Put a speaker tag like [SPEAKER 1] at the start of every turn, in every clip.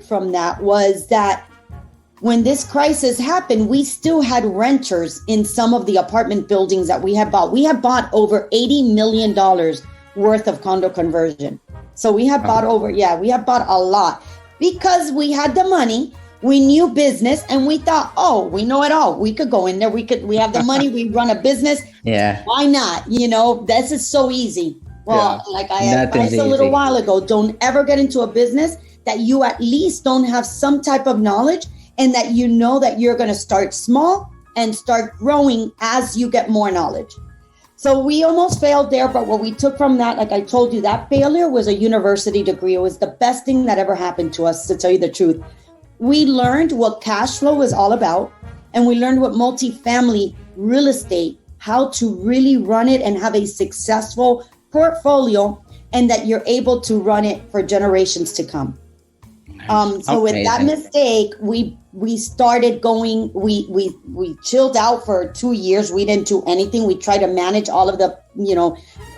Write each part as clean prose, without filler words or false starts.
[SPEAKER 1] from that was that when this crisis happened, we still had renters in some of the apartment buildings that we had bought. We had bought over $80 million worth of condo conversion. So we had bought we had bought a lot because we had the money, we knew business, and we thought, oh, we know it all. We could go in there. We have the money. We run a business.
[SPEAKER 2] Yeah.
[SPEAKER 1] Why not? This is so easy. Well, like I advised a little while ago, don't ever get into a business that you at least don't have some type of knowledge, and that you know that you're going to start small and start growing as you get more knowledge. So we almost failed there, but what we took from that, like I told you, that failure was a university degree. It was the best thing that ever happened to us, to tell you the truth. We learned what cash flow was all about, and we learned what multifamily real estate, how to really run it and have a successful portfolio, and that you're able to run it for generations to come. So with that mistake, we started going, we chilled out for 2 years. We didn't do anything. We tried to manage all of the,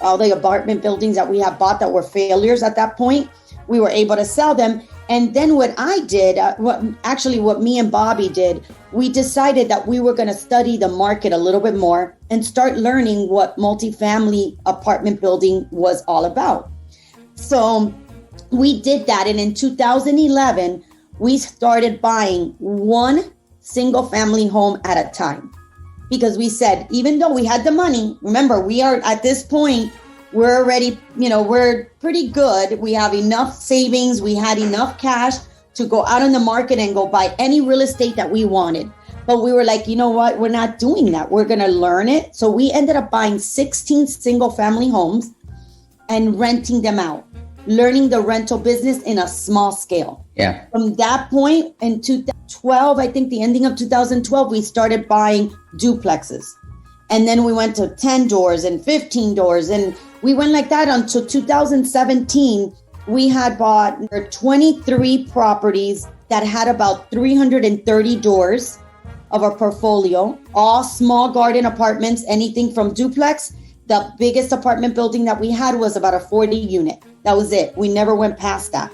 [SPEAKER 1] all the apartment buildings that we had bought that were failures at that point. We were able to sell them. And then what I did, what me and Bobby did, we decided that we were going to study the market a little bit more and start learning what multifamily apartment building was all about. So we did that. And in 2011, we started buying one single family home at a time, because we said, even though we had the money, remember, we are at this point, we're already, we're pretty good. We have enough savings. We had enough cash to go out in the market and go buy any real estate that we wanted. But we were like, you know what? We're not doing that. We're going to learn it. So we ended up buying 16 single family homes and renting them out, learning the rental business in a small scale.
[SPEAKER 2] Yeah.
[SPEAKER 1] From that point in 2012, I think the ending of 2012, we started buying duplexes. And then we went to 10 doors and 15 doors. And we went like that until 2017. We had bought 23 properties that had about 330 doors of our portfolio, all small garden apartments, anything from duplex. The biggest apartment building that we had was about a 40 unit. That was it. We never went past that.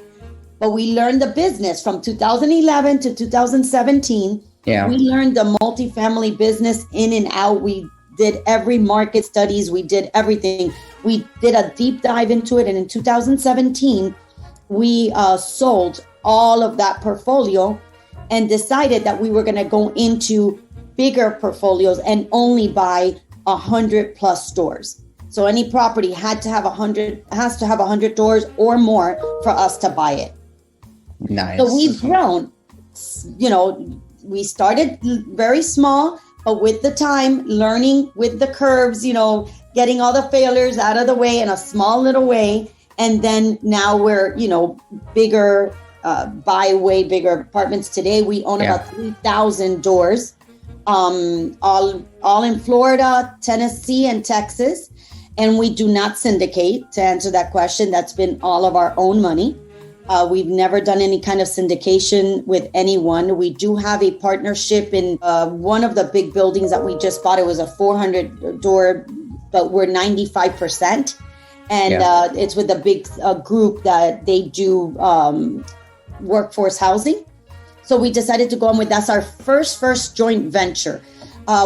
[SPEAKER 1] But we learned the business from 2011 to 2017.
[SPEAKER 2] Yeah.
[SPEAKER 1] We learned the multifamily business in and out. We did every market studies. We did everything. We did a deep dive into it. And in 2017, we sold all of that portfolio and decided that we were going to go into bigger portfolios and only buy 100 plus stores. So any property has to have 100 doors or more for us to buy it.
[SPEAKER 2] Nice.
[SPEAKER 1] So we've grown. We started very small, but with the time, learning with the curves, getting all the failures out of the way in a small little way. And then now we're, bigger, buy way bigger apartments. Today, we own about 3,000 doors, all in Florida, Tennessee, and Texas. And we do not syndicate. To answer that question, that's been all of our own money. We've never done any kind of syndication with anyone. We do have a partnership in one of the big buildings that we just bought. It was a 400 door, but we're 95%. And it's with a big group that they do workforce housing. So we decided to go on with, that's our first joint venture.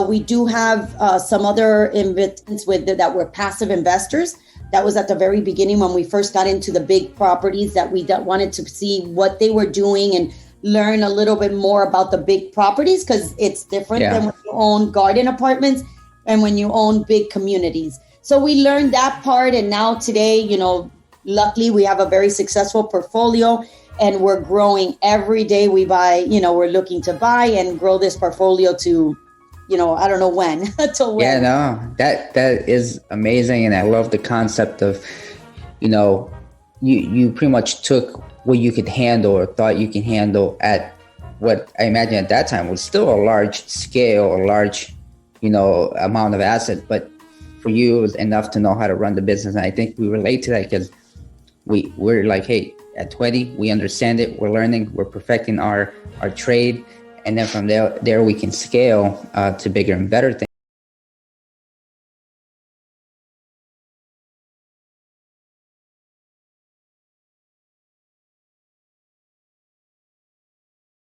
[SPEAKER 1] We do have some other investments that were passive investors. That was at the very beginning when we first got into the big properties, that we wanted to see what they were doing and learn a little bit more about the big properties, because it's different than when you own garden apartments and when you own big communities. So we learned that part. And now today, luckily we have a very successful portfolio and we're growing every day. We buy, we're looking to buy and grow this portfolio to, I don't know when. Till when.
[SPEAKER 2] Yeah, no, that is amazing. And I love the concept of, you pretty much took what you could handle or thought you can handle at what I imagine at that time was still a large scale, a large, amount of asset. But for you, it was enough to know how to run the business. And I think we relate to that because we're like, hey, at 20, we understand it. We're learning, we're perfecting our trade. And then from there we can scale to bigger and better things.